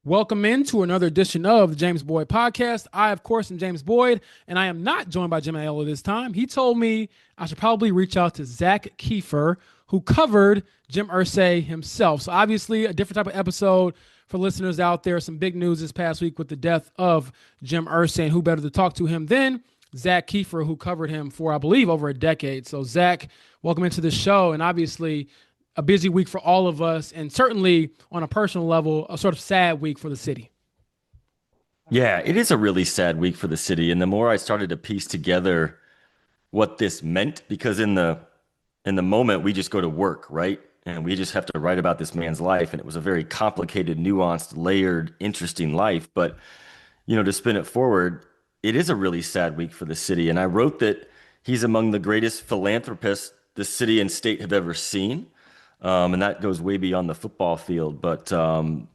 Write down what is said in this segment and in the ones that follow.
Welcome into another edition of the James Boyd Podcast. I, of course, am James Boyd, and I am not joined by Jim Irsay this time. He told me I should probably reach out to Zak Keefer, who covered Jim Irsay himself. So obviously, a different type of episode for listeners out there. Some big news this past week with the death of Jim Irsay, and who better to talk to him than Zak Keefer, who covered him for, I believe, over a decade. So Zak, welcome into the show, and obviously a busy week for all of us, and certainly on a personal level, a sort of sad week for the city. Yeah, it is a really sad week for the city. And the more I started to piece together what this meant, because in the moment we just go to work, right? And we just have to write about this man's life. And it was a very complicated, nuanced, layered, interesting life. But, to spin it forward, it is a really sad week for the city. And I wrote that he's among the greatest philanthropists the city and state have ever seen. And that goes way beyond the football field. But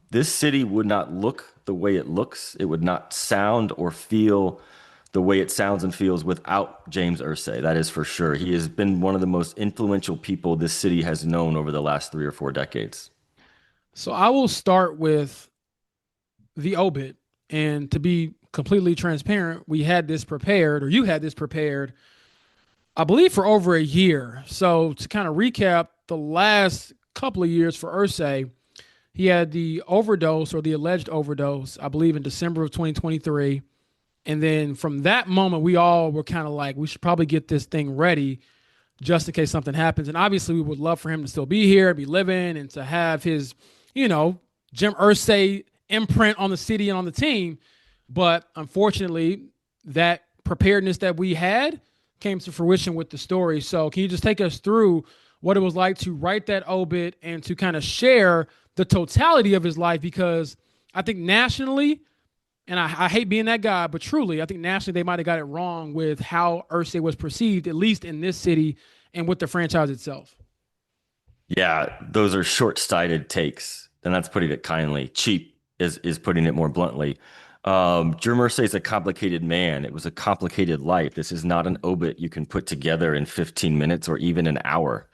this city would not look the way it looks. It would not sound or feel the way it sounds and feels without James Irsay. That is for sure. He has been one of the most influential people this city has known over the last 3 or 4 decades. So I will start with the obit. And to be completely transparent, we had this prepared, or you had this prepared, I believe, for over a year. So to kind of recap the last couple of years for Irsay, he had the overdose or the alleged overdose, I believe, in December of 2023. And then from that moment, we all were kind of like, we should probably get this thing ready just in case something happens. And obviously, we would love for him to still be here, be living, and to have his, Jim Irsay imprint on the city and on the team. But unfortunately, that preparedness that we had came to fruition with the story. So can you just take us through what it was like to write that obit and to kind of share the totality of his life? Because I think nationally, and I hate being that guy, but truly, I think nationally they might have got it wrong with how Irsay was perceived, at least in this city and with the franchise itself. Yeah, those are short-sighted takes, and that's putting it kindly. Cheap is putting it more bluntly. Jim Irsay is a complicated man. It was a complicated life. This is not an obit you can put together in 15 minutes or even an hour.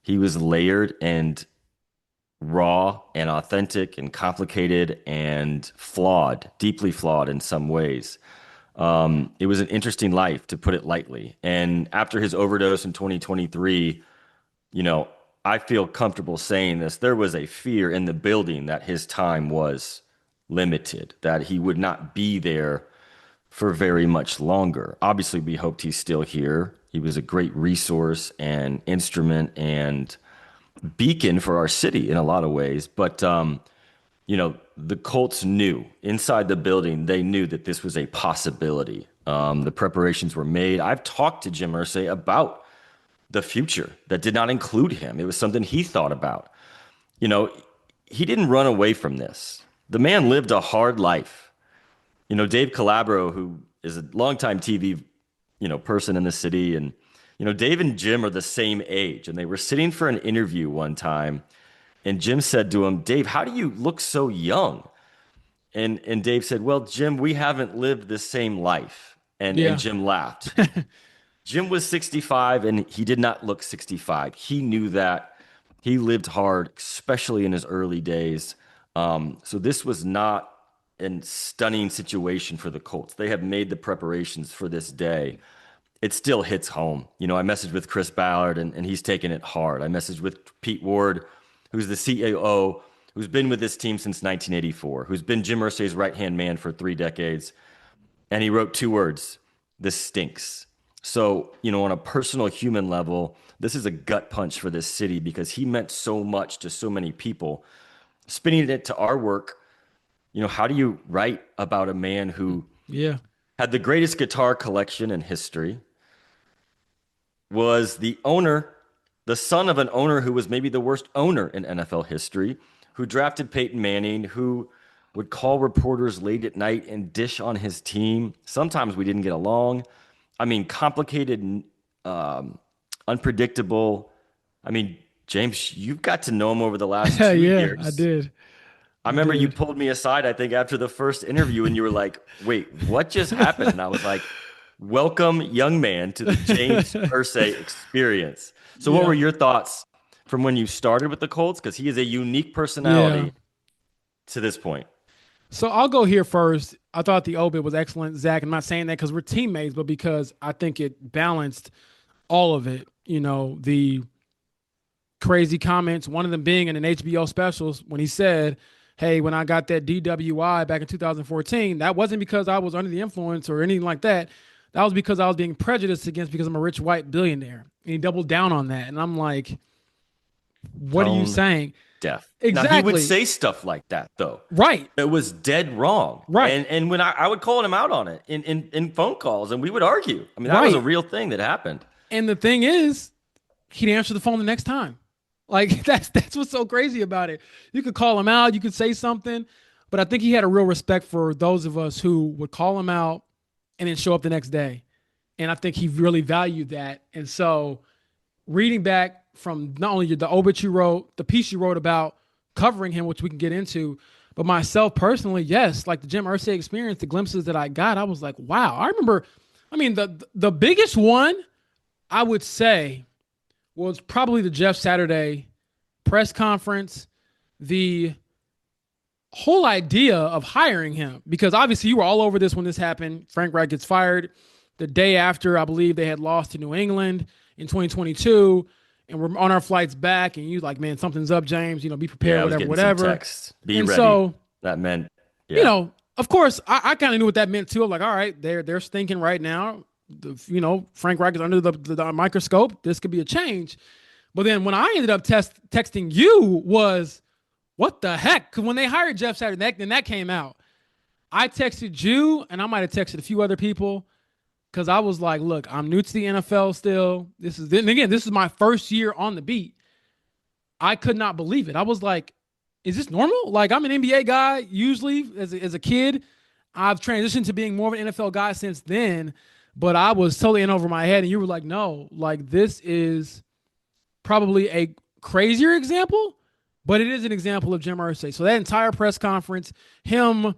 He was layered and raw and authentic and complicated and flawed, deeply flawed in some ways. It was an interesting life, to put it lightly. And after his overdose in 2023, I feel comfortable saying this. There was a fear in the building that his time was limited, that he would not be there for very much longer. Obviously, we hoped he's still here. He was a great resource and instrument and beacon for our city in a lot of ways. But, the Colts knew inside the building, they knew that this was a possibility. The preparations were made. I've talked to Jim Irsay about the future that did not include him. It was something he thought about. He didn't run away from this. The man lived a hard life. Dave Calabro, who is a longtime TV, person in the city, and Dave and Jim are the same age, and they were sitting for an interview one time, and Jim said to him, "Dave, how do you look so young?" And Dave said, "Well, Jim, we haven't lived the same life." And Yeah. and Jim laughed. Jim was 65, and he did not look 65. He knew that. He lived hard, especially in his early days. So this was not a stunning situation for the Colts. They have made the preparations for this day. It still hits home. I messaged with Chris Ballard, and he's taking it hard. I messaged with Pete Ward, who's the CAO, who's been with this team since 1984, who's been Jim Irsay's right-hand man for 3 decades. And he wrote 2 words: "This stinks." So, on a personal human level, this is a gut punch for this city because he meant so much to so many people. Spinning it to our work, how do you write about a man who Yeah. had the greatest guitar collection in history, was the son of an owner who was maybe the worst owner in NFL history, who drafted Peyton Manning, who would call reporters late at night and dish on his team. Sometimes we didn't get along. I mean, complicated, unpredictable. I mean, James, you've got to know him over the last two Yeah, I years. did. I I remember you did. pulled me aside, I think, after the first interview, and you were like, "Wait, what just happened?" And I was like, "Welcome, young man, to the James Irsay experience." So, what Yeah. were your thoughts from when you started with the Colts? Because he is a unique Yeah. personality to this point. So I'll go here first. I thought the obit was excellent, Zach. I'm not saying that because we're teammates, but because I think it balanced all of it. The crazy comments, one of them being in an HBO specials when he said, "Hey, when I got that DWI back in 2014, that wasn't because I was under the influence or anything like that. That was because I was being prejudiced against because I'm a rich white billionaire." And he doubled down on that. And I'm like, what are you Tone saying? deaf. Now he would Exactly. say stuff like that though. Right. It was dead wrong. Right. And when I would call him out on it in phone calls and we would argue. I mean, that was a Right. real thing that happened. And the thing is, he'd answer the phone the next time. Like that's what's so crazy about it. You could call him out, you could say something, but I think he had a real respect for those of us who would call him out and then show up the next day. And I think he really valued that. And so reading back from not only the obit you wrote, the piece you wrote about covering him, which we can get into, but myself personally, yes, like the Jim Irsay experience, the glimpses that I got, I was like, wow. I remember, I mean, the biggest one I would say was probably the Jeff Saturday press conference, the whole idea of hiring him, because obviously you were all over this when this happened. Frank Reich gets fired the day after, I believe they had lost to New England in 2022, and we're on our flights back, and you like, man, something's up, James. Be Yeah, prepared, I was whatever, getting some whatever. texts. Be And ready. so, That meant, yeah. of course, I kind of knew what that meant too. I'm like, all right, they're stinking right now. Frank Reich is under the microscope. This could be a change. But then when I ended up texting you was, what the heck? Because when they hired Jeff Saturday, then that came out. I texted you, and I might have texted a few other people because I was like, look, I'm new to the NFL still. This is my first year on the beat. I could not believe it. I was like, is this normal? Like, I'm an NBA guy usually as a kid. I've transitioned to being more of an NFL guy since then, but I was totally in over my head. And you were like, no, like, this is probably a crazier example, but it is an example of Jim Irsay. So that entire press conference, him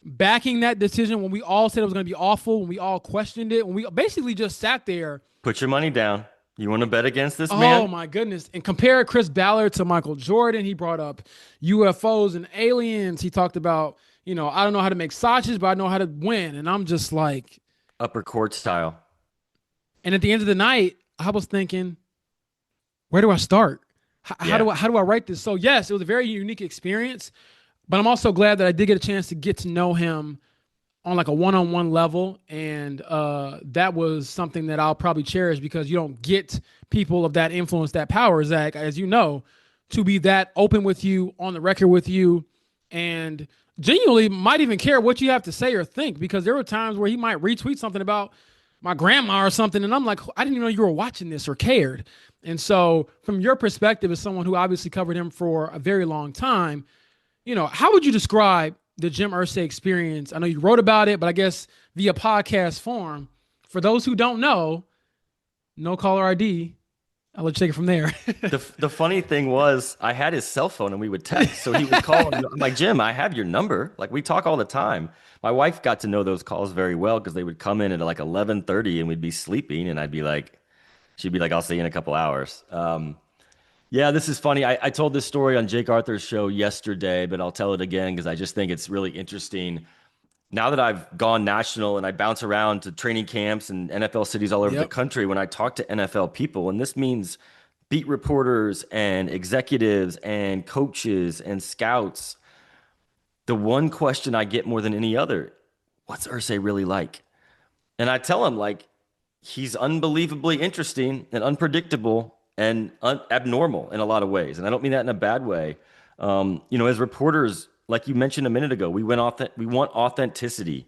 backing that decision when we all said it was going to be awful, when we all questioned it, when we basically just sat there. Put your money down. You want to bet against this Oh man? my goodness. And compare Chris Ballard to Michael Jordan. He brought up UFOs and aliens. He talked about, I don't know how to make sausages, but I know how to win. And I'm just like, Upper court style. and at the end of the night, I was thinking, where do I start? How Yeah. do I write this? So yes, it was a very unique experience, but I'm also glad that I did get a chance to get to know him on like a one-on-one level, and that was something that I'll probably cherish because you don't get people of that influence, that power, Zach, as you know, to be that open with you, on the record with you, and genuinely might even care what you have to say or think, because there were times where he might retweet something about my grandma or something, and I'm like, I didn't even know you were watching this or cared. And so, from your perspective, as someone who obviously covered him for a very long time, how would you describe the Jim Irsay experience? I know you wrote about it, but I guess via podcast form. For those who don't know, no caller ID. I'll let you take it from there. The funny thing was, I had his cell phone and we would text. So he would call. And I'm like, Jim, I have your number. Like we talk all the time. My wife got to know those calls very well because they would come in at like 11:30 and we'd be sleeping, and she'd be like, I'll see you in a couple hours. Yeah, this is funny. I told this story on Jake Arthur's show yesterday, but I'll tell it again because I just think it's really interesting. Now that I've gone national and I bounce around to training camps and NFL cities all over the Yep. country, when I talk to NFL people, and this means beat reporters and executives and coaches and scouts, the one question I get more than any other, what's Ursay really like? And I tell them, like, he's unbelievably interesting and unpredictable and abnormal in a lot of ways. And I don't mean that in a bad way. As reporters, like you mentioned a minute ago, we want authenticity.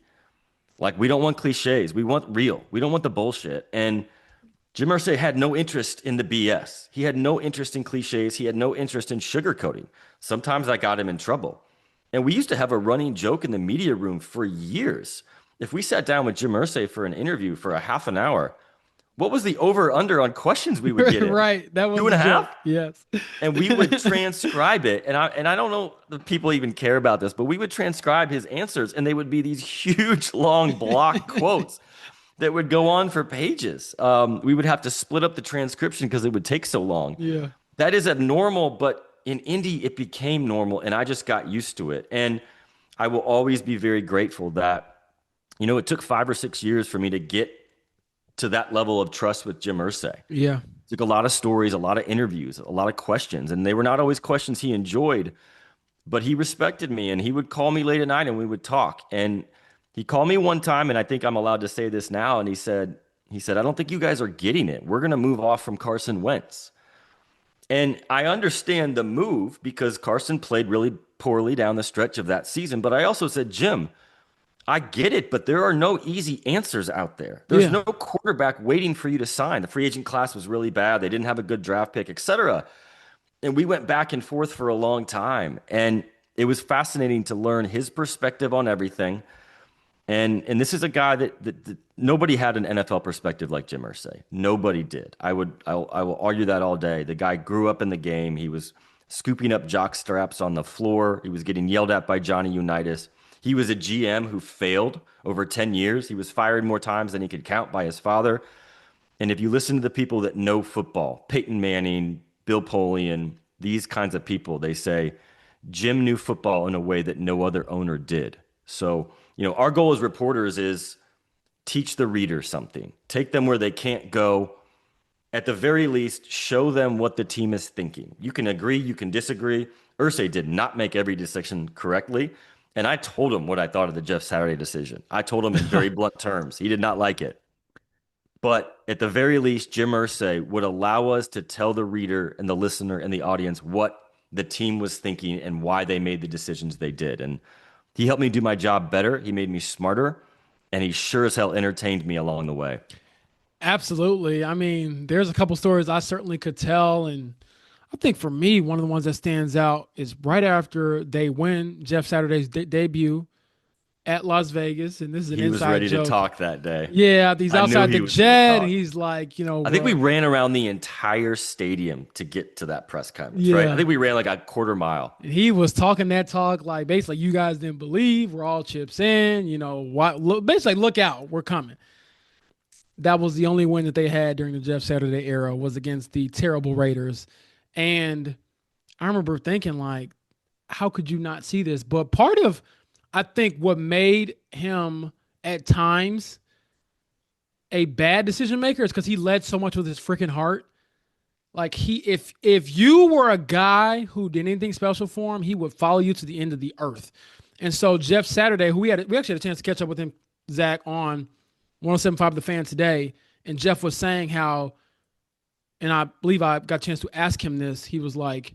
Like we don't want cliches. We want real. We don't want the bullshit. And Jim Irsay had no interest in the BS. He had no interest in cliches. He had no interest in sugarcoating. Sometimes I got him in trouble. And we used to have a running joke in the media room for years. If we sat down with Jim Irsay for an interview for a half an hour, what was the over under on questions we would get in? Right. That was Two and the a half? joke. Yes. And we would transcribe it. And I don't know if people even care about this, but we would transcribe his answers, and they would be these huge, long block quotes that would go on for pages. We would have to split up the transcription because it would take so long. Yeah. That is abnormal, but in Indy, it became normal, and I just got used to it. And I will always be very grateful that, it took 5 or 6 years for me to get to that level of trust with Jim Irsay. It Yeah. took a lot of stories, a lot of interviews, a lot of questions, and they were not always questions he enjoyed, but he respected me and he would call me late at night and we would talk. And he called me one time, and I think I'm allowed to say this now, and he said, I don't think you guys are getting it. We're going to move off from Carson Wentz. And I understand the move because Carson played really poorly down the stretch of that season. But I also said, Jim, I get it, but there are no easy answers out there. There's Yeah. no quarterback waiting for you to sign. The free agent class was really bad. They didn't have a good draft pick, etc. And we went back and forth for a long time. And it was fascinating to learn his perspective on everything. And this is a guy that nobody had an NFL perspective like Jim Irsay. Nobody did. I will argue that all day. The guy grew up in the game. He was scooping up jock straps on the floor. He was getting yelled at by Johnny Unitas. He was a GM who failed over 10 years. He was fired more times than he could count by his father. And if you listen to the people that know football, Peyton Manning, Bill Polian, these kinds of people, they say Jim knew football in a way that no other owner did. So, our goal as reporters is teach the reader something, take them where they can't go. At the very least, show them what the team is thinking. You can agree, you can disagree. Irsay did not make every decision correctly. And I told him what I thought of the Jeff Saturday decision. I told him in very blunt terms. He did not like it. But at the very least, Jim Irsay would allow us to tell the reader and the listener and the audience what the team was thinking and why they made the decisions they did. And he helped me do my job better. He made me smarter, and he sure as hell entertained me along the way. Absolutely. I mean, there's a couple stories I certainly could tell. And I think for me, one of the ones that stands out is right after they win Jeff Saturday's debut at Las Vegas. And this is an He was inside ready to joke. talk that day. Yeah, he's I knew outside the he was going to jet and talk. he's like, I think we ran around the entire stadium to get to that press conference, right? I yeah. think we ran like a quarter mile. And he was talking that talk like basically, you guys didn't believe, we're all chips in, what look basically look out, we're coming. That was the only win that they had during the Jeff Saturday era was against the terrible Raiders. And I remember thinking like, how could you not see this? But part of I think what made him at times a bad decision maker is because he led so much with his freaking heart. Like if you were a guy who did anything special for him, he would follow you to the end of the earth. And so Jeff Saturday, who we actually had a chance to catch up with him, Zach, on 107.5 The Fan today, and Jeff was saying how, and I believe I got a chance to ask him this. He was like,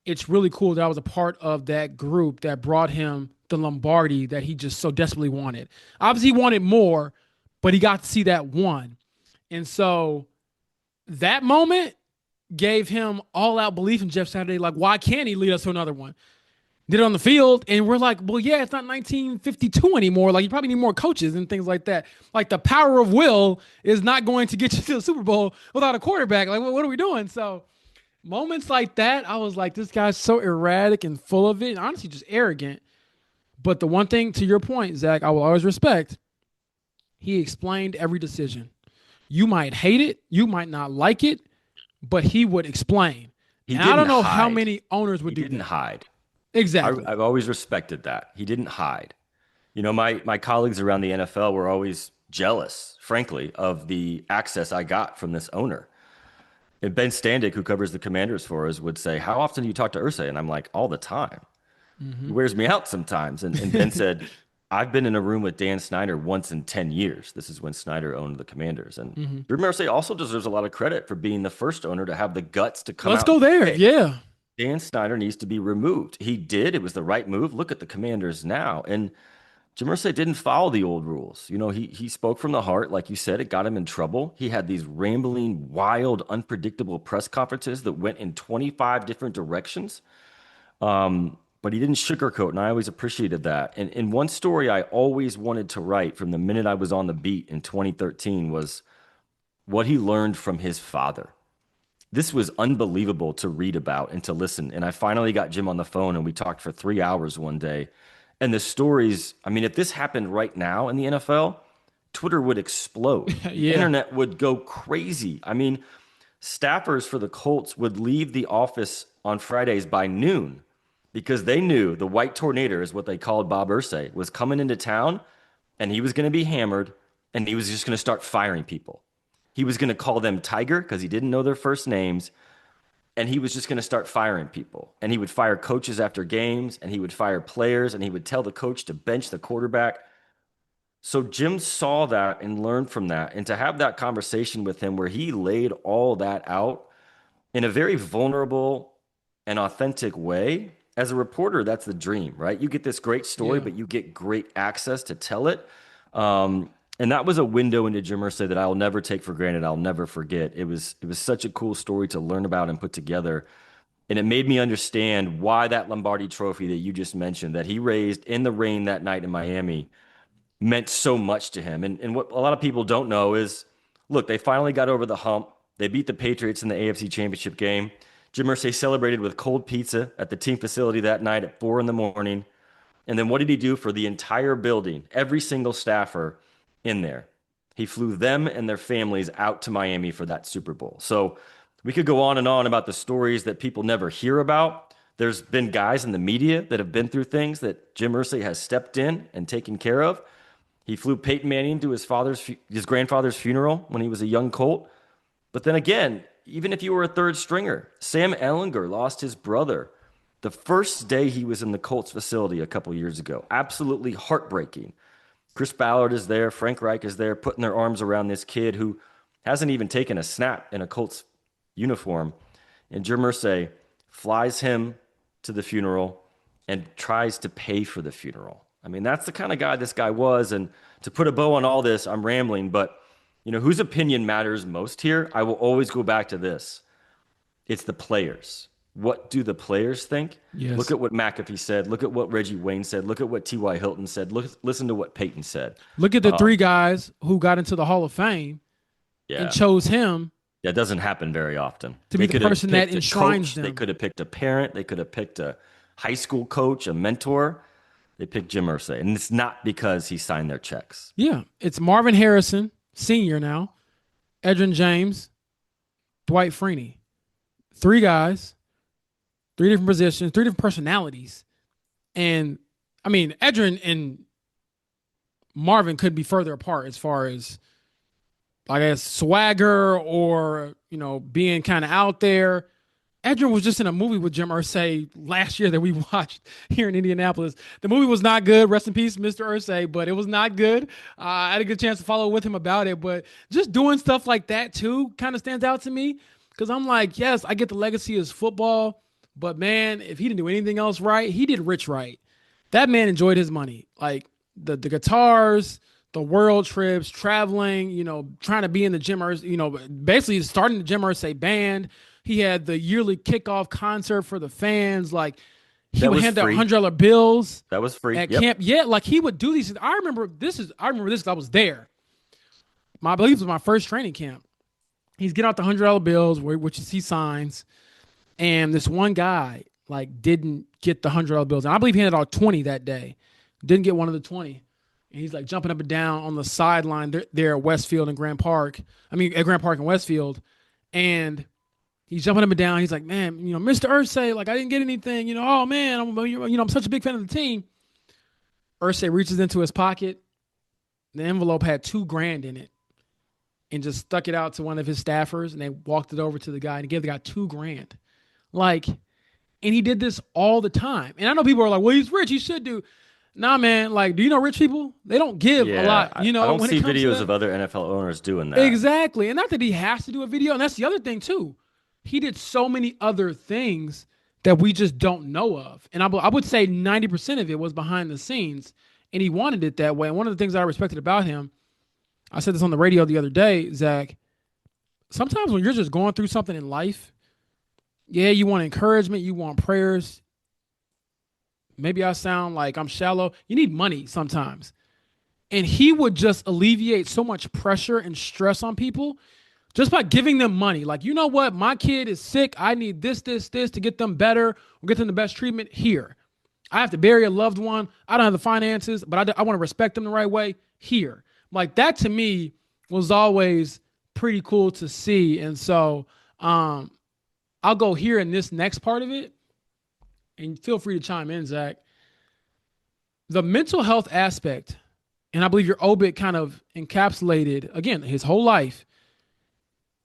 "It's really cool that I was a part of that group that brought him the Lombardi that he just so desperately wanted. Obviously, he wanted more, but he got to see that one, and so that moment." Gave him all out belief in Jeff Saturday. Like, why can't he lead us to another one? Did it on the field, and we're like, well, yeah, it's not 1952 anymore. Like, you probably need more coaches and things like that. Like, the power of will is not going to get you to the Super Bowl without a quarterback. Like, what are we doing? So, moments like that, I was like, this guy's so erratic and full of it, and honestly, just arrogant. But the one thing, to your point, Zach, I will always respect, he explained every decision. You might hate it, you might not like it, but he would explain. He And I don't didn't know how hide. many owners would He do didn't that. hide. Exactly. I've always respected that. He didn't hide. My colleagues around the NFL were always jealous, frankly, of the access I got from this owner. And Ben Standig, who covers the Commanders for us, would say, "How often do you talk to Irsay?" And I'm like, "All the time." He Mm-hmm. wears me out sometimes. And Ben said, "I've been in a room with Dan Snyder once in 10 years." This is when Snyder owned the Commanders. And Mm-hmm. Jim Irsay also deserves a lot of credit for being the first owner to have the guts to come Let's out and go there. say, Yeah. Dan Snyder needs to be removed. He did. It was the right move. Look at the Commanders now. And Jim Irsay didn't follow the old rules. He spoke from the heart. Like you said, it got him in trouble. He had these rambling, wild, unpredictable press conferences that went in 25 different directions. But he didn't sugarcoat, and I always appreciated that. And one story I always wanted to write from the minute I was on the beat in 2013 was what he learned from his father. This was unbelievable to read about and to listen. And I finally got Jim on the phone, and we talked for 3 hours one day. And the stories, I mean, if this happened right now in the NFL, Twitter would explode. The Yeah. internet would go crazy. I mean, staffers for the Colts would leave the office on Fridays by noon because they knew the white tornado is what they called Bob Irsay was coming into town and he was going to be hammered and he was just going to start firing people. He was going to call them Tiger because he didn't know their first names and he was just going to start firing people. And he would fire coaches after games and he would fire players and he would tell the coach to bench the quarterback. So Jim saw that and learned from that. And to have that conversation with him where he laid all that out in a very vulnerable and authentic way, as a reporter, that's the dream, right? You get this great story, Yeah. but you get great access to tell it. And that was a window into Jim Irsay that I'll never take for granted. I'll never forget. It was such a cool story to learn about and put together. And it made me understand why that Lombardi trophy that you just mentioned, that he raised in the rain that night in Miami, meant so much to him. And what a lot of people don't know is, look, they finally got over the hump. They beat the Patriots in the AFC Championship game. Jim Irsay celebrated with cold pizza at the team facility that night at 4 in the morning. And then what did he do for the entire building? Every single staffer in there. He flew them and their families out to Miami for that Super Bowl. So we could go on and on about the stories that people never hear about. There's been guys in the media that have been through things that Jim Irsay has stepped in and taken care of. He flew Peyton Manning to his grandfather's funeral when he was a young Colt. But then again, even if you were a third stringer, Sam Ellinger lost his brother the first day he was in the Colts facility a couple years ago. Absolutely heartbreaking. Chris Ballard is there, Frank Reich is there, putting their arms around this kid who hasn't even taken a snap in a Colts uniform. And Jim Irsay flies him to the funeral and tries to pay for the funeral. I mean, that's the kind of guy this guy was. And to put a bow on all this, I'm rambling, but whose opinion matters most here? I will always go back to this. It's the players. What do the players think? Look Yes. at what McAfee said. Look at what Reggie Wayne said. Look at what T.Y. Hilton said. Listen to what Peyton said. Look at the three guys who got into the Hall of Fame and Yeah, chose him that doesn't happen very often. to be They the could have person that picked a enshrines coach. They them. could have picked a parent. They could have picked a high school coach, a mentor. They picked Jim Irsay. And it's not because he signed their checks. Yeah. It's Marvin Harrison, senior now, Edrin James, Dwight Freeney. Three guys, three different positions, three different personalities. And I mean, Edrin and Marvin could be further apart as far as, I guess, swagger or, being kind of out there. Edrin was just in a movie with Jim Irsay last year that we watched here in Indianapolis. The movie was not good. Rest in peace, Mr. Irsay, but it was not good. I had a good chance to follow with him about it, but just doing stuff like that too kind of stands out to me because I'm like, yes, I get the legacy as football, but man, if he didn't do anything else right, he did Rich right. That man enjoyed his money. Like the guitars, the world trips, traveling, trying to be in the Jim Irsay, basically starting the Jim Irsay band. He had the yearly kickoff concert for the fans. Like he That would was hand out free. $100 bills That was free. at Yep. camp. Yeah, like he would do these. I remember this because I was there. I believe it was my first training camp. He's getting out the $100 bills, which he signs, and this one guy like didn't get the $100 bills, and I believe he handed out 20 that day. Didn't get one of the 20. And he's like jumping up and down on the sideline there at Westfield and Grand Park. I mean, at Grand Park and Westfield. And he's jumping up and down. He's like, man, Mr. Irsay, like I didn't get anything. Oh man, I'm such a big fan of the team. Irsay reaches into his pocket. The envelope had $2,000 in it, and just stuck it out to one of his staffers, and they walked it over to the guy and he gave the guy $2,000. Like, and he did this all the time. And I know people are like, well, he's rich. He should do. Nah, man. Like, do you know rich people? They don't give a Yeah. lot. I don't When it see comes to videos that. of other NFL owners doing that. Exactly. And not that he has to do a video. And that's the other thing, too. He did so many other things that we just don't know of. And I would say 90% of it was behind the scenes. And he wanted it that way. And one of the things I respected about him, I said this on the radio the other day, Zach, sometimes when you're just going through something in life, yeah, you want encouragement, you want prayers. Maybe I sound like I'm shallow. You need money sometimes. And he would just alleviate so much pressure and stress on people just by giving them money. Like, you know what? My kid is sick. I need this to get them better or get them the best treatment here. I have to bury a loved one. I don't have the finances, but I want to respect them the right way here. Like that to me was always pretty cool to see. And so I'll go here in this next part of it. and feel free to chime in, Zach. The mental health aspect, and I believe your obit kind of encapsulated again his whole life.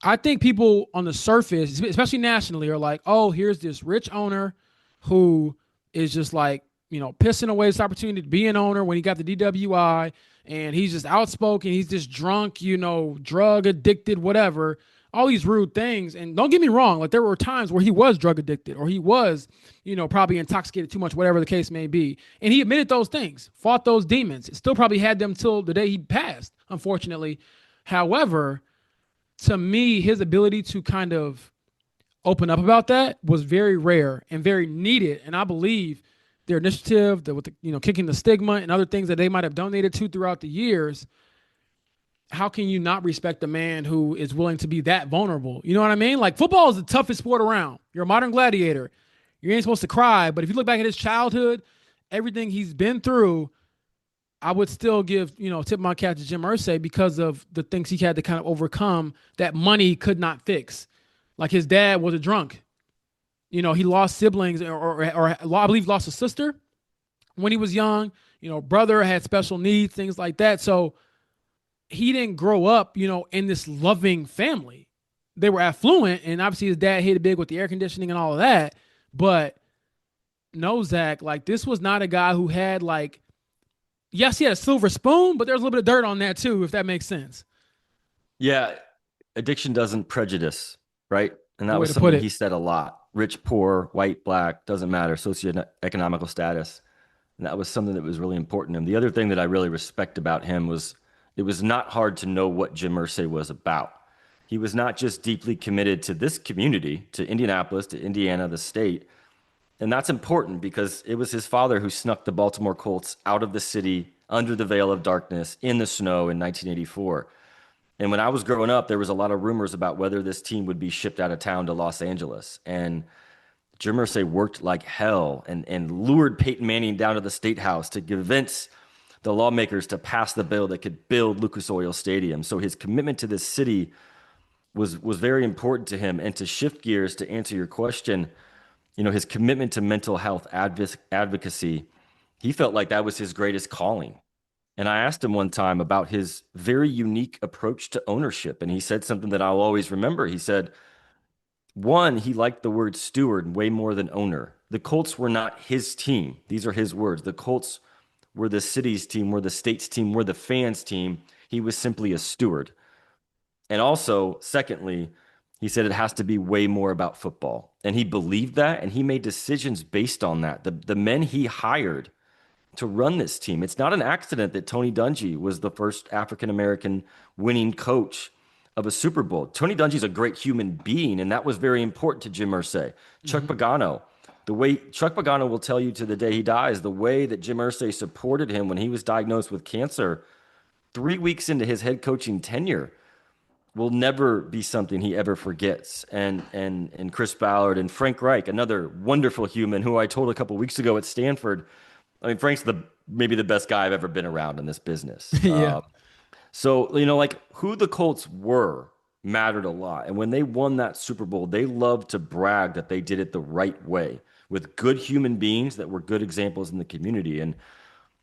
I think people on the surface, especially nationally, are like, "Oh, here's this rich owner who is just like, pissing away this opportunity to be an owner when he got the DWI, and he's just outspoken, he's just drunk, drug addicted, whatever, all these rude things." And don't get me wrong, like there were times where he was drug addicted or he was, probably intoxicated too much, whatever the case may be, and he admitted those things, fought those demons, still probably had them till the day he passed, unfortunately. However, to me, his ability to kind of open up about that was very rare and very needed. And I believe their initiative, with the, kicking the stigma and other things that they might have donated to throughout the years. How can you not respect a man who is willing to be that vulnerable? You know what I mean? Like football is the toughest sport around. You're a modern gladiator. You ain't supposed to cry, but if you look back at his childhood, everything he's been through, I would still give, tip my cap to Jim Irsay because of the things he had to kind of overcome that money could not fix. Like his dad was a drunk. He lost siblings, or I believe lost a sister when he was young. Brother had special needs, things like that. So he didn't grow up, in this loving family. They were affluent, and obviously his dad hit it big with the air conditioning and all of that. But no, Zach, like this was not a guy who had like, yes, he had a silver spoon, but there's a little bit of dirt on that too, if that makes sense. Yeah, addiction doesn't prejudice, right? And Good that way was to put something it. he said a lot. Rich, poor, white, black, doesn't matter, socioeconomical status. And that was something that was really important to him. The other thing that I really respect about him was it was not hard to know what Jim Irsay was about. He was not just deeply committed to this community, to Indianapolis, to Indiana, the state. And that's important because it was his father who snuck the Baltimore Colts out of the city under the veil of darkness in the snow in 1984. And when I was growing up, there was a lot of rumors about whether this team would be shipped out of town to Los Angeles. And Jim Irsay worked like hell and lured Peyton Manning down to the state house to convince the lawmakers to pass the bill that could build Lucas Oil Stadium. So his commitment to this city was very important to him. And to shift gears to answer your question, his commitment to mental health advocacy, he felt like that was his greatest calling. And I asked him one time about his very unique approach to ownership. And he said something that I'll always remember. He said, one, he liked the word steward way more than owner. The Colts were not his team. These are his words. The Colts were the city's team, were the state's team, were the fans' team. He was simply a steward. And also, secondly, he said it has to be way more about football. And he believed that, and he made decisions based on that. The men he hired to run this team. It's not an accident that Tony Dungy was the first African American winning coach of a Super Bowl. Tony Dungy's a great human being, and that was very important to Jim Irsay. Chuck Mm-hmm. Pagano, the way Chuck Pagano will tell you to the day he dies, the way that Jim Irsay supported him when he was diagnosed with cancer 3 weeks into his head coaching tenure will never be something he ever forgets. And Chris Ballard and Frank Reich, another wonderful human who I told a couple weeks ago at Stanford. I mean, Frank's maybe the best guy I've ever been around in this business. Yeah, So, like who the Colts were mattered a lot. And when they won that Super Bowl, they loved to brag that they did it the right way with good human beings that were good examples in the community. And,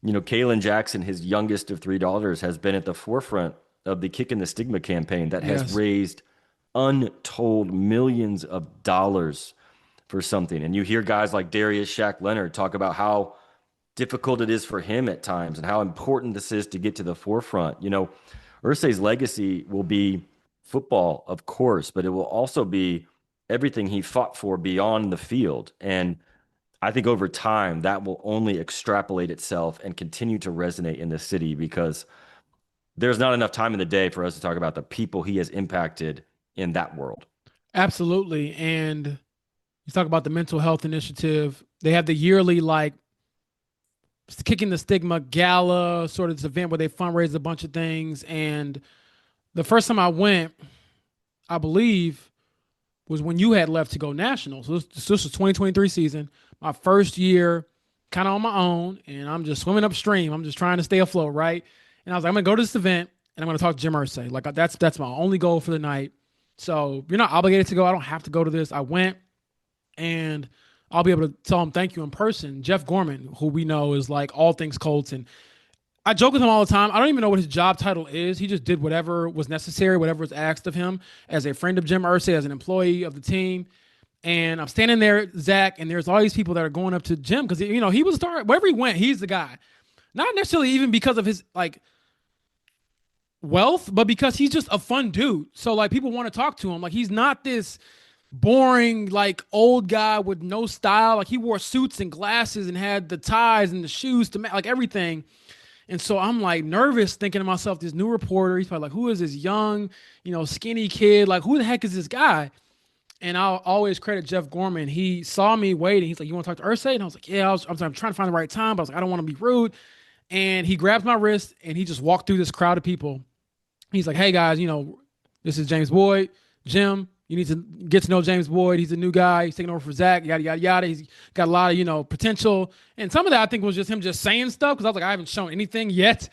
Kalen Jackson, his youngest of three daughters, has been at the forefront of the Kick in the Stigma campaign that has yes, raised untold millions of dollars for something. And you hear guys like Darius Shaq Leonard talk about how difficult it is for him at times and how important this is to get to the forefront. Ursay's legacy will be football, of course, but it will also be everything he fought for beyond the field. And I think over time that will only extrapolate itself and continue to resonate in the city because there's not enough time in the day for us to talk about the people he has impacted in that world. absolutely. And you talk about the mental health initiative. They have the yearly like kicking the stigma gala sort of this event where they fundraise a bunch of things. And the first time I went, I believe, was when you had left to go national. So this was 2023 season, my first year, kind of on my own, and I'm just swimming upstream. I'm just trying to stay afloat, right? And I was like, I'm gonna go to this event and I'm gonna talk to Jim Irsay. Like that's my only goal for the night. So you're not obligated to go. I don't have to go to this. I went, and I'll be able to tell him thank you in person. Jeff Gorman, who we know is like all things Colts, and I joke with him all the time. I don't even know what his job title is. He just did whatever was necessary, whatever was asked of him as a friend of Jim Irsay, as an employee of the team. And I'm standing there, Zach, and there's all these people that are going up to Jim because he was star. Wherever he went, he's the guy. Not necessarily even because of his like wealth, but because he's just a fun dude. So like people want to talk to him. Like he's not this boring like old guy with no style. Like he wore suits and glasses and had the ties and the shoes to like everything. And so I'm like nervous thinking to myself, this new reporter, he's probably like, who is this young, skinny kid? Like, who the heck is this guy? And I'll always credit Jeff Gorman. He saw me waiting. He's like, you want to talk to Irsay? And I was like, yeah, I'm trying to find the right time. But I was like, I don't want to be rude. And he grabs my wrist and he just walked through this crowd of people. He's like, hey guys, this is James Boyd. Jim, you need to get to know James Boyd. He's a new guy. He's taking over for Zach, yada, yada, yada. He's got a lot of, potential. And some of that I think was just him just saying stuff because I was like, I haven't shown anything yet.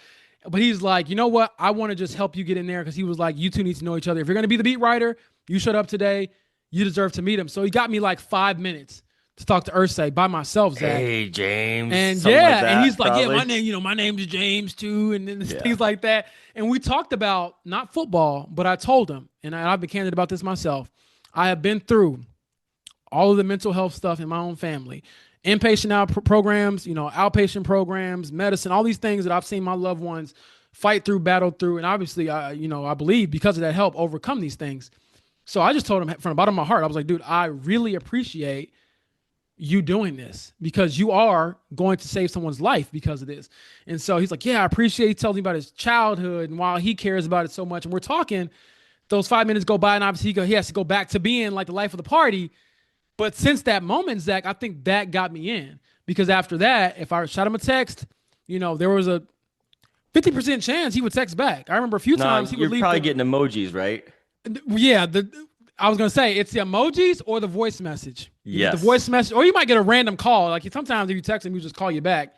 But he's like, you know what? I want to just help you get in there because he was like, you two need to know each other. If you're going to be the beat writer, you showed up today. You deserve to meet him. So he got me like 5 minutes to talk to Irsay by myself, Zach. Hey, James. And Something like that, and he's like, probably. yeah, my name's James too, and then things like that. And we talked about not football, but I told him, and I've been candid about this myself. I have been through all of the mental health stuff in my own family, inpatient programs, outpatient programs, medicine, all these things that I've seen my loved ones fight through, battle through, and obviously, I believe because of that help overcome these things. So I just told him from the bottom of my heart, I was like, dude, I really appreciate you doing this because you are going to save someone's life because of this. And so he's like, yeah, I appreciate he tells me about his childhood and while he cares about it so much. And we're talking, those 5 minutes go by and obviously he has to go back to being like the life of the party. But since that moment, Zach, I think that got me in because after that, if I shot him a text, there was a 50% chance he would text back. I remember a few times he would leave. You're probably getting emojis, right? Yeah, I was gonna say it's the emojis or the voice message. Yes. The voice message, or you might get a random call. Like sometimes if you text him, you just call you back.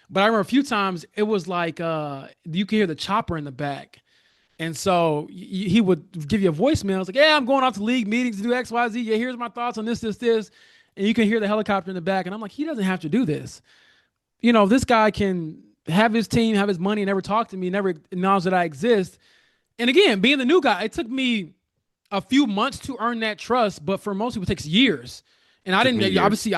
But I remember a few times it was like you could hear the chopper in the back, and so he would give you a voicemail. It's like, yeah, I'm going out to league meetings to do X, Y, Z. Yeah, here's my thoughts on this, and you can hear the helicopter in the back. And I'm like, he doesn't have to do this. This guy can have his team, have his money, and never talk to me, never acknowledge that I exist. And again, being the new guy, it took me a few months to earn that trust, but for most people, it takes years. And I didn't, obviously,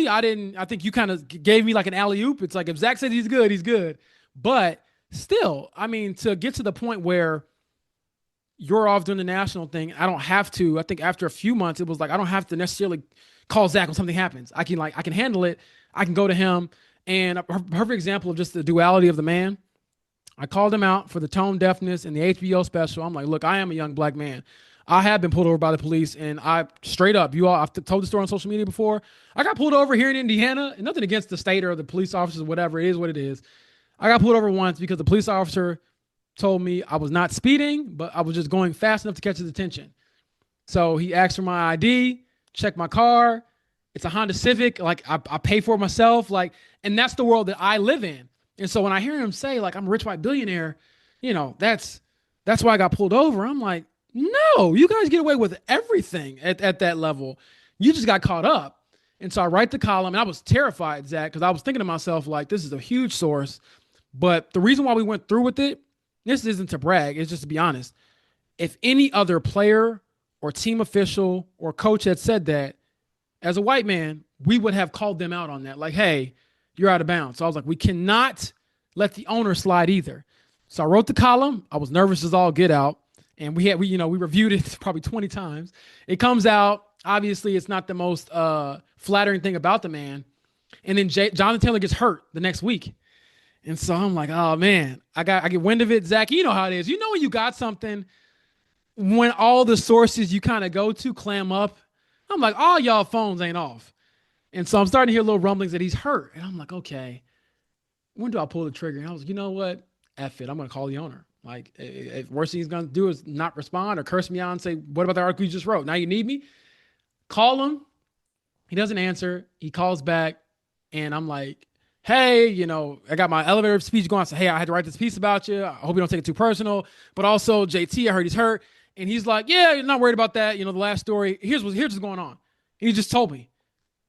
I didn't, I think you kind of gave me like an alley oop. It's like, if Zach says he's good, he's good. But still, I mean, to get to the point where you're off doing the national thing, I don't have to. I think after a few months, it was like, I don't have to necessarily call Zach when something happens. I can handle it. I can go to him. And a perfect example of just the duality of the man. I called him out for the tone deafness in the HBO special. I'm like, look, I am a young black man. I have been pulled over by the police, and I straight up, I've told the story on social media before. I got pulled over here in Indiana, and nothing against the state or the police officers, whatever. It is what it is. I got pulled over once because the police officer told me I was not speeding, but I was just going fast enough to catch his attention. So he asked for my ID, checked my car. It's a Honda Civic. Like I pay for it myself. And that's the world that I live in. And so when I hear him say, like, I'm a rich white billionaire, that's why I got pulled over. I'm like, no, you guys get away with everything at that level. You just got caught up. And so I write the column, and I was terrified, Zach, because I was thinking to myself, like, this is a huge source. But the reason why we went through with it, this isn't to brag, it's just to be honest. If any other player or team official or coach had said that, as a white man, we would have called them out on that. Like, hey, you're out of bounds. So I was like, we cannot let the owner slide either. So I wrote the column. I was nervous as all get out. And we reviewed it probably 20 times. It comes out. Obviously, it's not the most flattering thing about the man. And then Jonathan Taylor gets hurt the next week. And so I'm like, oh, man, I get wind of it. Zach, you know how it is. When you got something, when all the sources you kind of go to clam up, I'm like, all y'all phones ain't off. And so I'm starting to hear little rumblings that he's hurt. And I'm like, okay, when do I pull the trigger? And I was like, you know what? F it. I'm going to call the owner. Like, if worst thing he's going to do is not respond or curse me out and say, what about the article you just wrote? Now you need me? Call him. He doesn't answer. He calls back. And I'm like, hey, I got my elevator speech going. I said, hey, I had to write this piece about you. I hope you don't take it too personal. But also, JT, I heard he's hurt. And he's like, yeah, you're not worried about that. The last story. Here's what's going on. He just told me.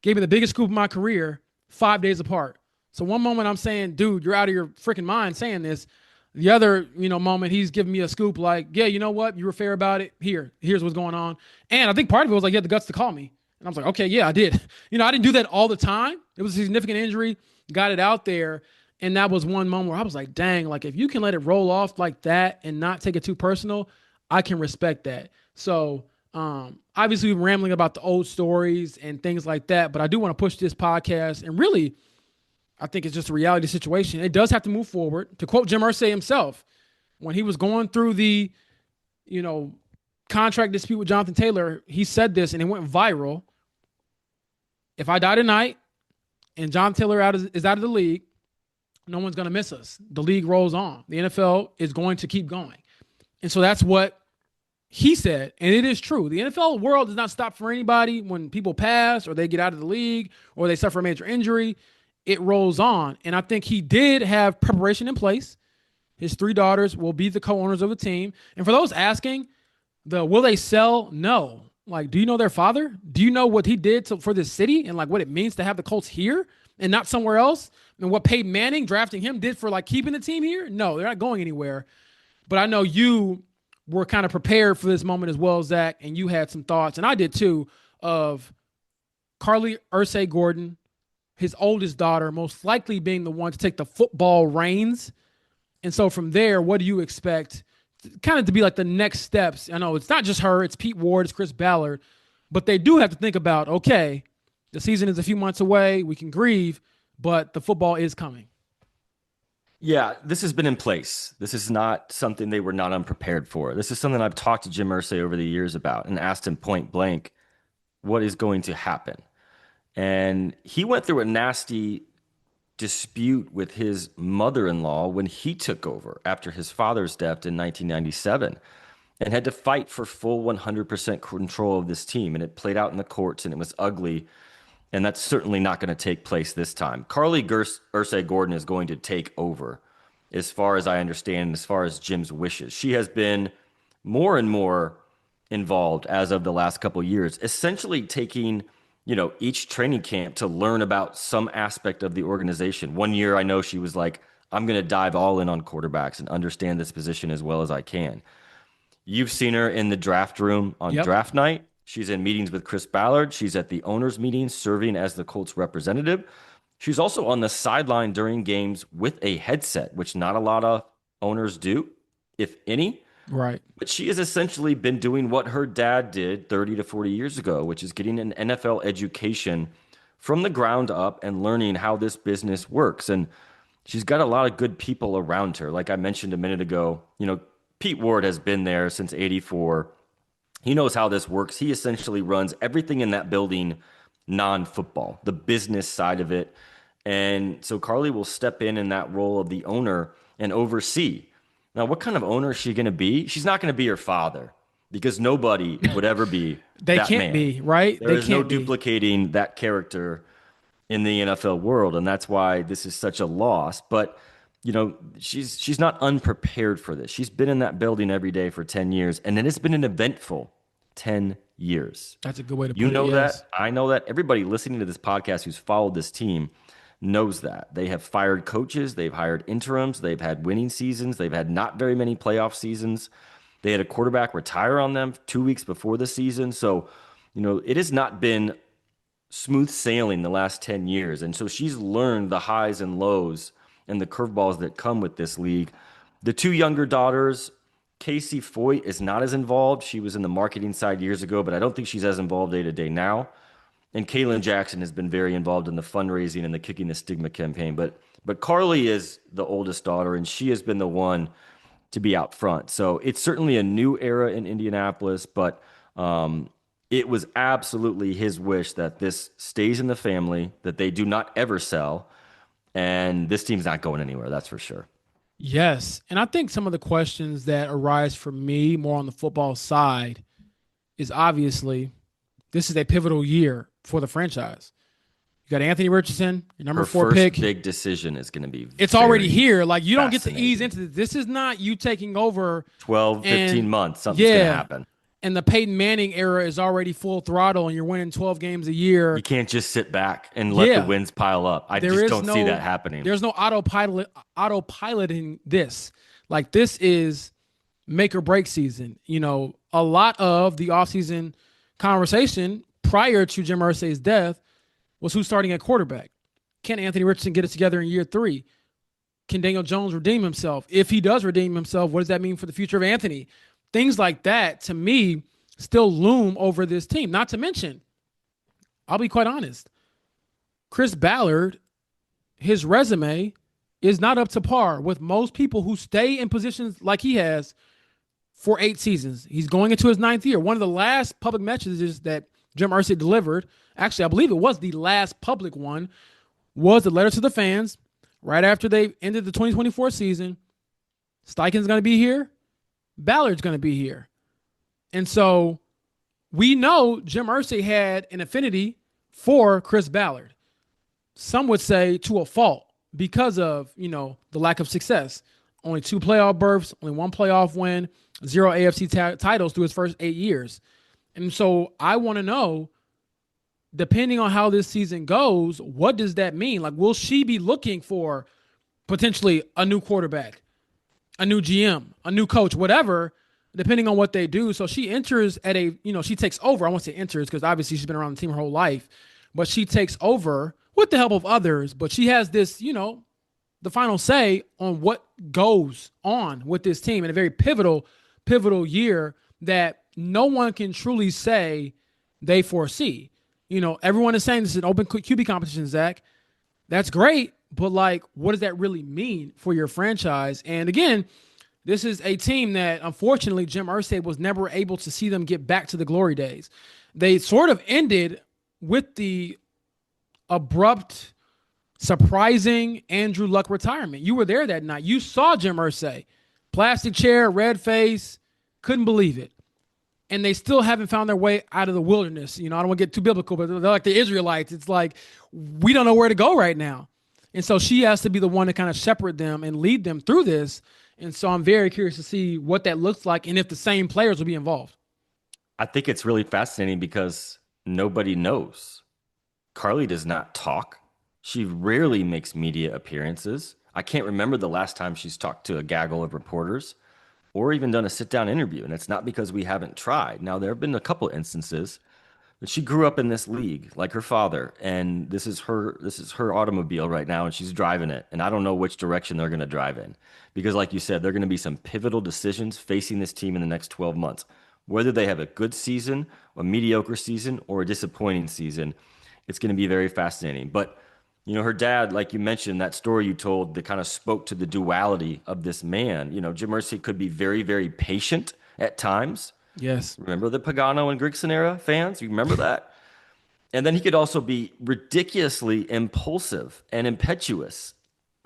gave me the biggest scoop of my career 5 days apart. So one moment I'm saying, dude, you're out of your freaking mind saying this. The other, moment he's giving me a scoop like, yeah, you know what? You were fair about it. Here's what's going on. And I think part of it was like, you had the guts to call me. And I was like, okay, yeah, I did. I didn't do that all the time. It was a significant injury, got it out there. And that was one moment where I was like, dang, like if you can let it roll off like that and not take it too personal, I can respect that. So obviously we're rambling about the old stories and things like that, but I do want to push this podcast and really, I think it's just a reality situation. It does have to move forward. To quote Jim Irsay himself, when he was going through the, you know, contract dispute with Jonathan Taylor, he said this and it went viral. If I die tonight and John Taylor is out of the league, no one's going to miss us. The league rolls on. The NFL is going to keep going. And so that's what he said. And it is true. The NFL world does not stop for anybody when people pass or they get out of the league or they suffer a major injury. It rolls on. And I think he did have preparation in place. His 3 daughters will be the co-owners of the team. And for those asking, will they sell? No. Like, do you know their father? Do you know what he did for this city and like what it means to have the Colts here and not somewhere else? And what Peyton Manning drafting him did for like keeping the team here? No, they're not going anywhere. But I know you were kind of prepared for this moment as well, Zach, and you had some thoughts, and I did too, of Carly Irsay Gordon, his oldest daughter, most likely being the one to take the football reins. And so from there, what do you expect kind of to be like the next steps? I know it's not just her, it's Pete Ward, it's Chris Ballard, but they do have to think about, okay, the season is a few months away, we can grieve, but the football is coming. Yeah, this has been in place. This is not something they were not unprepared for. This is something I've talked to Jim Irsay over the years about and asked him point blank, what is going to happen? And he went through a nasty dispute with his mother-in-law when he took over after his father's death in 1997 and had to fight for full 100% control of this team. And it played out in the courts and it was ugly. And that's certainly not going to take place this time. Carly Irsay Gordon is going to take over, as far as I understand, as far as Jim's wishes. She has been more and more involved as of the last couple of years, essentially taking, each training camp to learn about some aspect of the organization. One year, I know she was like, I'm going to dive all in on quarterbacks and understand this position as well as I can. You've seen her in the draft room on draft night. She's in meetings with Chris Ballard. She's at the owners' meetings serving as the Colts representative. She's also on the sideline during games with a headset, which not a lot of owners do, if any. Right. But she has essentially been doing what her dad did 30 to 40 years ago, which is getting an NFL education from the ground up and learning how this business works. And she's got a lot of good people around her. Like I mentioned a minute ago, Pete Ward has been there since '84. He knows how this works. He essentially runs everything in that building non-football, the business side of it. And so Carly will step in that role of the owner and oversee. Now, what kind of owner is she going to be? She's not going to be her father because nobody would ever be They that can't man. be, right? There is no duplicating that character in the NFL world, and that's why this is such a loss. But she's not unprepared for this. She's been in that building every day for 10 years, and it has been an eventful 10 years. That's a good way to put it. You know yes. that. I know that. Everybody listening to this podcast who's followed this team knows that. They have fired coaches. They've hired interims. They've had winning seasons. They've had not very many playoff seasons. They had a quarterback retire on them 2 weeks before the season. So, it has not been smooth sailing the last 10 years. And so she's learned the highs and lows and the curveballs that come with this league. The 2 younger daughters, Casey Foyt is not as involved. She was in the marketing side years ago, but I don't think she's as involved day to day now. And Kaylin Jackson has been very involved in the fundraising and the Kicking the Stigma campaign. But Carly is the oldest daughter, and she has been the one to be out front. So it's certainly a new era in Indianapolis, but it was absolutely his wish that this stays in the family, that they do not ever sell. And this team's not going anywhere, that's for sure. Yes. And I think some of the questions that arise for me more on the football side is obviously this is a pivotal year for the franchise. You got Anthony Richardson, your number 4 pick. First big decision is going to be it's already here. Like, you don't get to ease into this. This is not you taking over 12, 15 months. Something's going to happen. and the Peyton Manning era is already full throttle and you're winning 12 games a You year. can't just sit back and let the Yeah, wins pile up. I there just is don't see that no happening. there's no autopiloting this. Like this is make or break season. A lot of the offseason conversation prior to Jim Irsay's death was who's starting at quarterback. Can Anthony Richardson get it together in year 3? Can Daniel Jones redeem himself? If he does redeem himself, what does that mean for the future of Anthony? Things like that, to me, still loom over this team. Not to mention, I'll be quite honest, Chris Ballard, his resume is not up to par with most people who stay in positions like he has for 8 seasons. He's going into his 9th year. One of the last public messages that Jim Irsay delivered, actually, I believe it was the last public one, was the letter to the fans right after they ended the 2024 season. Steichen's going to be here. Ballard's going to be here. And so we know Jim Irsay had an affinity for Chris Ballard. Some would say to a fault because of, the lack of success. Only 2 playoff berths, only 1 playoff win, 0 AFC titles through his first 8 years. And so I want to know, depending on how this season goes, what does that mean? Like, will she be looking for potentially a new quarterback, a new GM, a new coach, whatever, depending on what they do? So she enters at she takes over. I won't say enters because obviously she's been around the team her whole life, but she takes over with the help of others. But she has this, the final say on what goes on with this team in a very pivotal year that no one can truly say they foresee. Everyone is saying this is an open QB competition, Zach. That's great, but like, what does that really mean for your franchise? And again, this is a team that unfortunately Jim Irsay was never able to see them get back to the glory days. They sort of ended with the abrupt, surprising Andrew Luck retirement. You were there that night. You saw Jim Irsay, plastic chair, red face, couldn't believe it. And they still haven't found their way out of the wilderness. I don't want to get too biblical, but they're like the Israelites. It's like, we don't know where to go right now. And so she has to be the one to kind of shepherd them and lead them through this. And so I'm very curious to see what that looks like and if the same players will be involved. I think it's really fascinating because nobody knows. Carly does not talk. She rarely makes media appearances. I can't remember the last time she's talked to a gaggle of reporters or even done a sit-down interview. And it's not because we haven't tried. Now, there have been a couple instances, but she grew up in this league like her father, and this is her automobile right now, and she's driving it. And I don't know which direction they're going to drive in because, like you said, there are going to be some pivotal decisions facing this team in the next 12 months. Whether they have a good season, a mediocre season, or a disappointing season, it's going to be very fascinating. But her dad, like you mentioned, that story you told that kind of spoke to the duality of this man. Jim Irsay could be very, very patient at times. Yes. Remember the Pagano and Grigson era fans? You remember that? And then he could also be ridiculously impulsive and impetuous,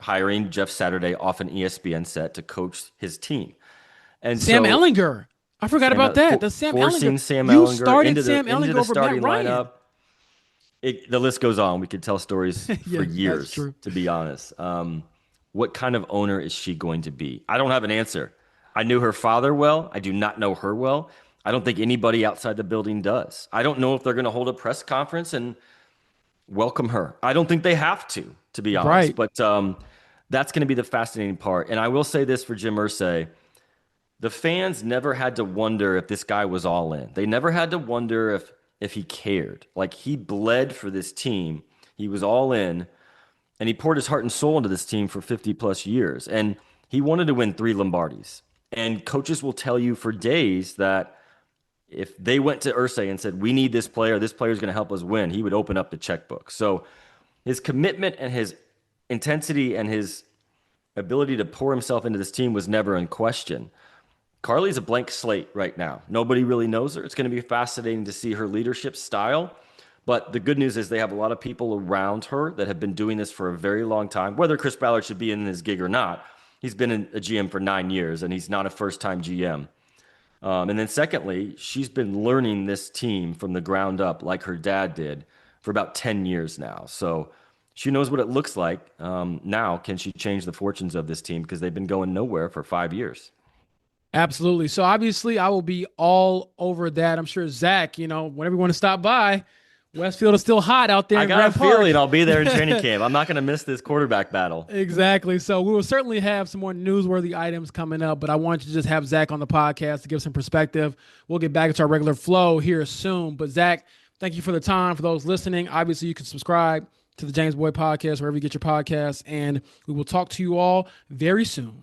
hiring Jeff Saturday off an ESPN set to coach his team. And Sam so Ellinger. I forgot about that. The Sam forcing Ellinger. Sam You Ellinger started Sam into Ellinger the over Matt starting Ryan. lineup. The list goes on. We could tell stories Yeah, for that's years, true. to be honest. What kind of owner is she going to be? I don't have an answer. I knew her father well. I do not know her well. I don't think anybody outside the building does. I don't know if they're going to hold a press conference and welcome her. I don't think they have to be honest. Right. But that's going to be the fascinating part. And I will say this for Jim Irsay. The fans never had to wonder if this guy was all in. They never had to wonder if he cared. Like, he bled for this team. He was all in, and he poured his heart and soul into this team for 50 plus years. And he wanted to win 3 Lombardis. And coaches will tell you for days that if they went to Irsay and said, we need this player is going to help us win, he would open up the checkbook. So his commitment and his intensity and his ability to pour himself into this team was never in question. Carly's a blank slate right now. Nobody really knows her. It's going to be fascinating to see her leadership style. But the good news is they have a lot of people around her that have been doing this for a very long time. Whether Chris Ballard should be in this gig or not, he's been a GM for 9 years, and he's not a first-time GM. And then secondly, she's been learning this team from the ground up like her dad did for about 10 years now. So she knows what it looks like. Now, can she change the fortunes of this team? Because they've been going nowhere for 5 years. Absolutely. So obviously, I will be all over that. I'm sure Zach, whenever you want to stop by, Westfield is still hot out there I in got a Grant Park. feeling I'll be there in training camp. I'm not going to miss this quarterback battle. Exactly. So we will certainly have some more newsworthy items coming up, but I wanted to just have Zach on the podcast to give some perspective. We'll get back into our regular flow here soon. But Zach, thank you for the time. For those listening, obviously you can subscribe to the James Boyd Podcast wherever you get your podcasts, and we will talk to you all very soon.